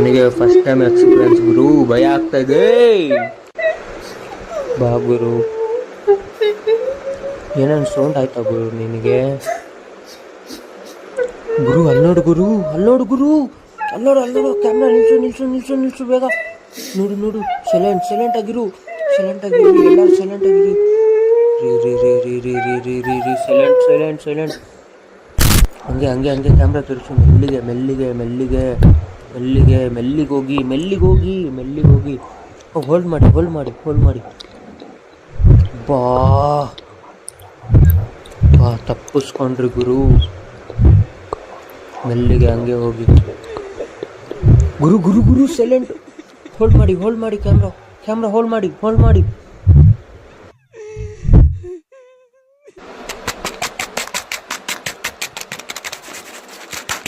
ನನಗೆ first time experience ಗುರು, ಭಯ ಆಗ್ತಾ ಇದೆ. ಬಾ ಗುರು. ಏನೇನು ಸೌಂಡ್ ಆಯ್ತಾ ಗುರು ನಿನಗೆ? ಗುರು ಅಲ್ಲೋಡು ಗುರು, ಅಲ್ಲೋಡು ಗುರು, ಅಲ್ಲೋಡು ಕ್ಯಾಮ್ರಾ ನಿಲ್ಸು ಬೇಗ. ನೋಡು ಸೈಲೆಂಟ್ ಆಗಿರು, ಎಲ್ಲರೂ ಸೈಲೆಂಟ್ ಆಗಿರಿ. ರೀ ಸೈಲೆಂಟ್. ಹಂಗೆ ಕ್ಯಾಮ್ರಾ ತಿರ್ಸು. ಮೆಲ್ಲಿಗೆ ಹೋಗಿ. ಹೋಲ್ಡ್ ಮಾಡಿ. ಬಾ ತಪ್ಪಿಸ್ಕೊಂಡ್ರಿ ಗುರು. ಮೆಲ್ಲಿಗೆ ಹಂಗೆ ಹೋಗಿ. ಗುರು ಸೈಲೆಂಟ್. ಹೋಲ್ಡ್ ಮಾಡಿ ಕ್ಯಾಮ್ರಾ ಹೋಲ್ಡ್ ಮಾಡಿ.